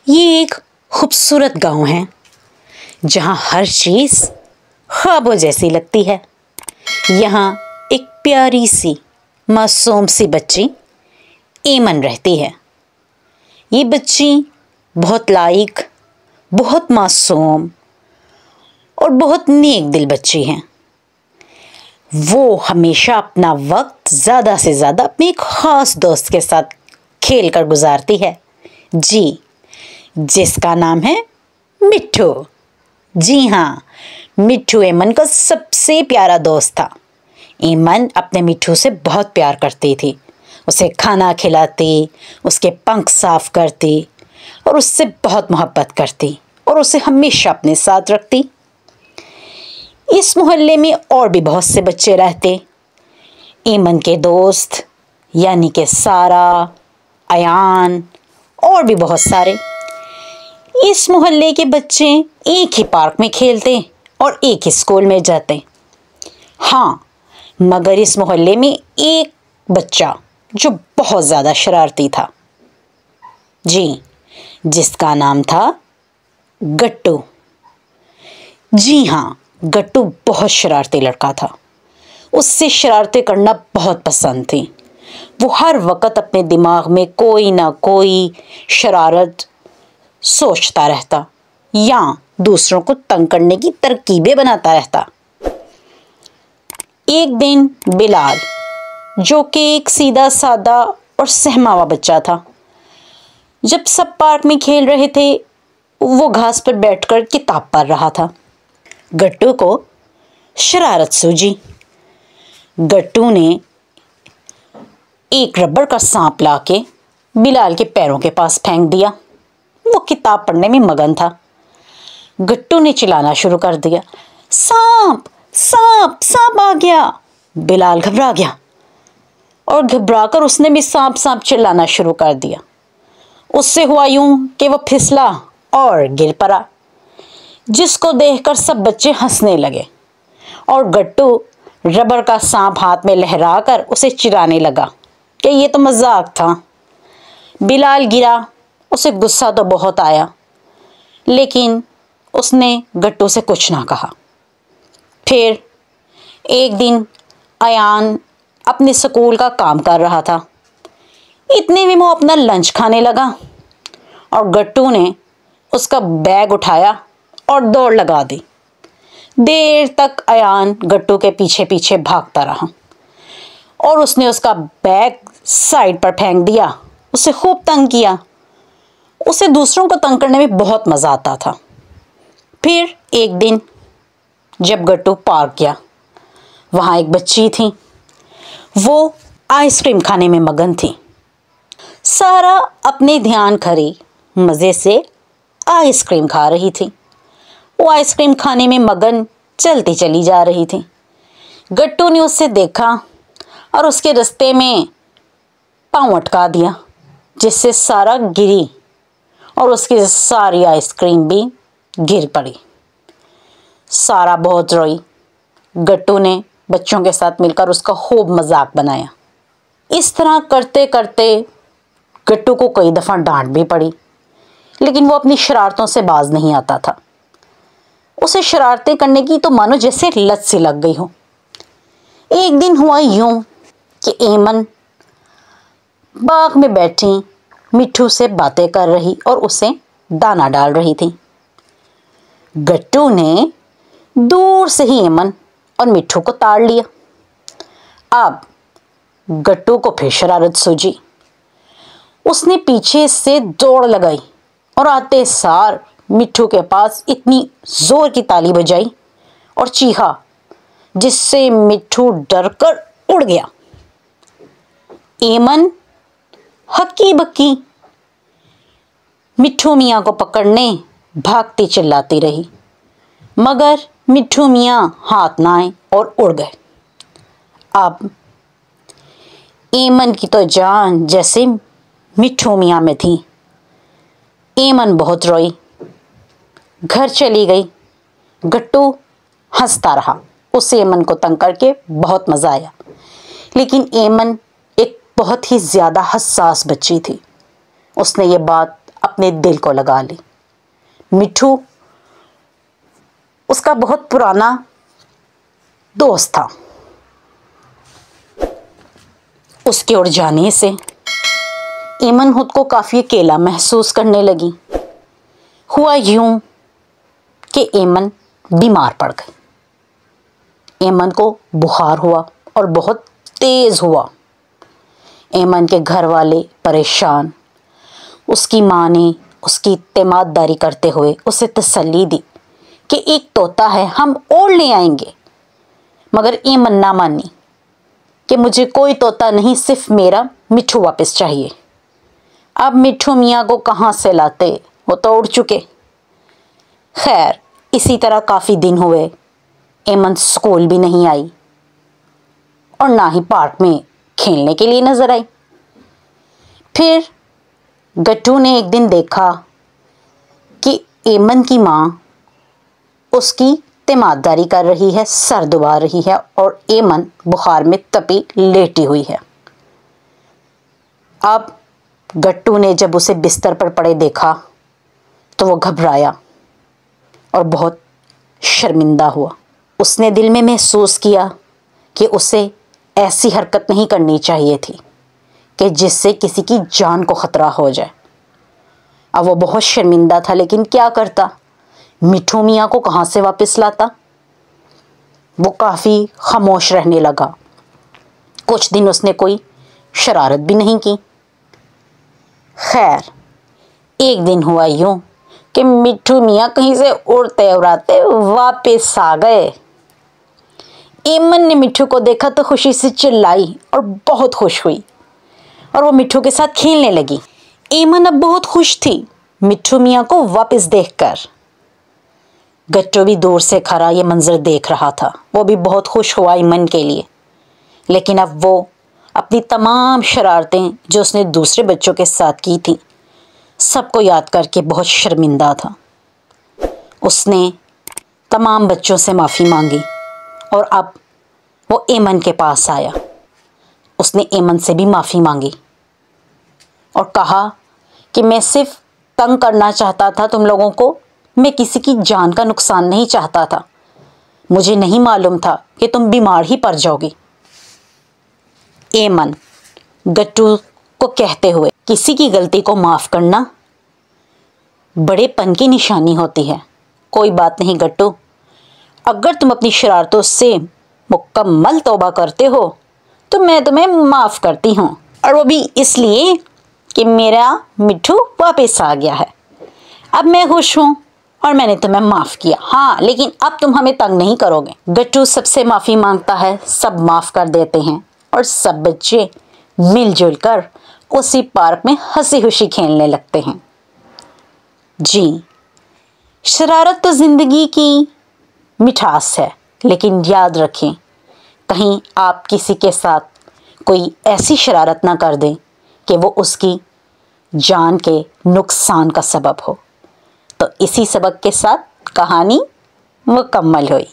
ये एक खूबसूरत गांव है जहां हर चीज़ ख्वाबों जैसी लगती है। यहाँ एक प्यारी सी मासूम सी बच्ची ईमन रहती है। ये बच्ची बहुत लायक, बहुत मासूम और बहुत नेक दिल बच्ची है। वो हमेशा अपना वक्त ज़्यादा से ज़्यादा अपने एक ख़ास दोस्त के साथ खेल कर गुजारती है, जी, जिसका नाम है मिट्ठू। जी हाँ, मिट्ठू ईमन का सबसे प्यारा दोस्त था। ईमन अपने मिट्ठू से बहुत प्यार करती थी। उसे खाना खिलाती, उसके पंख साफ करती और उससे बहुत मोहब्बत करती और उसे हमेशा अपने साथ रखती। इस मोहल्ले में और भी बहुत से बच्चे रहते। ईमन के दोस्त यानी कि सारा, अयान और भी बहुत सारे। इस मोहल्ले के बच्चे एक ही पार्क में खेलते और एक ही स्कूल में जाते। हाँ, मगर इस मोहल्ले में एक बच्चा जो बहुत ज़्यादा शरारती था, जी, जिसका नाम था गट्टू। जी हाँ, गट्टू बहुत शरारती लड़का था। उससे शरारतें करना बहुत पसंद थी। वो हर वक्त अपने दिमाग में कोई ना कोई शरारत सोचता रहता या दूसरों को तंग करने की तरकीबें बनाता रहता। एक दिन बिलाल, जो कि एक सीधा सादा और सहमा हुआ बच्चा था, जब सब पार्क में खेल रहे थे, वो घास पर बैठकर किताब पढ़ रहा था। गट्टू को शरारत सूझी। गट्टू ने एक रबड़ का सांप लाके बिलाल के पैरों के पास फेंक दिया। वो किताब पढ़ने में मगन था। गट्टू ने चिल्लाना शुरू कर दिया, सांप सांप सांप आ गया। बिलाल घबरा गया और घबराकर उसने भी सांप सांप चिल्लाना शुरू कर दिया। उससे हुआ यूं कि वो फिसला और गिर पड़ा, जिसको देखकर सब बच्चे हंसने लगे और गट्टू रबड़ का सांप हाथ में लहराकर उसे चिढ़ाने लगा कि ये तो मजाक था। बिलाल गिरा। उसे गुस्सा तो बहुत आया, लेकिन उसने गट्टू से कुछ ना कहा। फिर एक दिन अयान अपने स्कूल का काम कर रहा था। इतने में वो अपना लंच खाने लगा और गट्टू ने उसका बैग उठाया और दौड़ लगा दी। देर तक अयान गट्टू के पीछे पीछे भागता रहा और उसने उसका बैग साइड पर फेंक दिया। उसे खूब तंग किया। उसे दूसरों को तंग करने में बहुत मज़ा आता था। फिर एक दिन जब गट्टू पार्क गया, वहाँ एक बच्ची थी। वो आइसक्रीम खाने में मगन थी। सारा अपने ध्यान खरी मज़े से आइसक्रीम खा रही थी। वो आइसक्रीम खाने में मगन चलती चली जा रही थी। गट्टू ने उससे देखा और उसके रास्ते में पाँव अटका दिया, जिससे सारा गिरी और उसकी सारी आइसक्रीम भी गिर पड़ी। सारा बहुत रोई। गट्टू ने बच्चों के साथ मिलकर उसका खूब मजाक बनाया। इस तरह करते करते गट्टू को कई दफ़ा डांट भी पड़ी, लेकिन वो अपनी शरारतों से बाज नहीं आता था। उसे शरारतें करने की तो मानो जैसे लत सी लग गई हो। एक दिन हुआ यूं कि ईमन बाग में बैठी मिट्ठू से बातें कर रही और उसे दाना डाल रही थी। गट्टू ने दूर से ही ईमन और मिट्ठू को ताड़ लिया। अब गट्टू को फिर शरारत सूझी। उसने पीछे से दौड़ लगाई और आते सार मिट्ठू के पास इतनी जोर की ताली बजाई और चीखा, जिससे मिट्ठू डरकर उड़ गया। ईमन हक्की बक्की मिट्ठू मियाँ को पकड़ने भागती चिल्लाती रही, मगर मिट्ठू मियाँ हाथ ना आए और उड़ गए। अब ईमन की तो जान जैसे मिट्ठू मियाँ में थी। ईमन बहुत रोई, घर चली गई। गट्टू हंसता रहा। उसे ईमन को तंग करके बहुत मज़ा आया, लेकिन ईमन एक बहुत ही ज़्यादा हसास बच्ची थी। उसने ये बात अपने दिल को लगा ली। मिट्ठू उसका बहुत पुराना दोस्त था। उसके ओर जाने से एमन खुद को काफ़ी अकेला महसूस करने लगी। हुआ यूं कि एमन बीमार पड़ गई। एमन को बुखार हुआ और बहुत तेज़ हुआ। एमन के घर वाले परेशान। उसकी माँ ने उसकी इत्तेमाददारी करते हुए उसे तसल्ली दी कि एक तोता है, हम और ले आएंगे। मगर एमन ना मानी कि मुझे कोई तोता नहीं, सिर्फ मेरा मिट्ठू वापस चाहिए। अब मिट्ठू मियाँ को कहाँ से लाते, वो तो उड़ चुके। खैर, इसी तरह काफ़ी दिन हुए। एमन स्कूल भी नहीं आई और ना ही पार्क में खेलने के लिए नजर आई। फिर गट्टू ने एक दिन देखा कि एमन की माँ उसकी तिमारदारी कर रही है, सर दुबा रही है और एमन बुखार में तपी लेटी हुई है। अब गट्टू ने जब उसे बिस्तर पर पड़े देखा तो वो घबराया और बहुत शर्मिंदा हुआ। उसने दिल में महसूस किया कि उसे ऐसी हरकत नहीं करनी चाहिए थी कि जिससे किसी की जान को ख़तरा हो जाए। अब वो बहुत शर्मिंदा था, लेकिन क्या करता, मिट्ठू मियाँ को कहाँ से वापस लाता। वो काफ़ी खामोश रहने लगा। कुछ दिन उसने कोई शरारत भी नहीं की। खैर, एक दिन हुआ यूं कि मिट्ठू मियाँ कहीं से उड़ते उड़ाते वापस आ गए। एमन ने मिट्ठू को देखा तो खुशी से चिल्लाई और बहुत खुश हुई और वो मिट्ठू के साथ खेलने लगी। एमन अब बहुत खुश थी मिट्ठू मियाँ को वापस देखकर। गट्टू भी दूर से खड़ा ये मंजर देख रहा था। वो भी बहुत खुश हुआ एमन के लिए, लेकिन अब वो अपनी तमाम शरारतें जो उसने दूसरे बच्चों के साथ की थी सबको याद करके बहुत शर्मिंदा था। उसने तमाम बच्चों से माफ़ी मांगी और अब वो एमन के पास आया। उसने एमन से भी माफ़ी मांगी और कहा कि मैं सिर्फ तंग करना चाहता था तुम लोगों को, मैं किसी की जान का नुकसान नहीं चाहता था। मुझे नहीं मालूम था कि तुम बीमार ही पड़ जाओगी। एमन गट्टू को कहते हुए, किसी की गलती को माफ़ करना बड़ेपन की निशानी होती है। कोई बात नहीं गट्टू, अगर तुम अपनी शरारतों से मुकम्मल तौबा करते हो तो मैं तुम्हें माफ़ करती हूँ, और वो भी इसलिए कि मेरा मिट्ठू वापस आ गया है। अब मैं खुश हूँ और मैंने तुम्हें माफ़ किया। हाँ, लेकिन अब तुम हमें तंग नहीं करोगे। गट्टू सबसे माफ़ी मांगता है, सब माफ़ कर देते हैं और सब बच्चे मिलजुल कर उसी पार्क में हंसी खुशी खेलने लगते हैं। जी, शरारत तो ज़िंदगी की मिठास है, लेकिन याद रखें कहीं आप किसी के साथ कोई ऐसी शरारत ना कर दें कि वो उसकी जान के नुकसान का सबब हो। तो इसी सबक के साथ कहानी मुकम्मल हुई।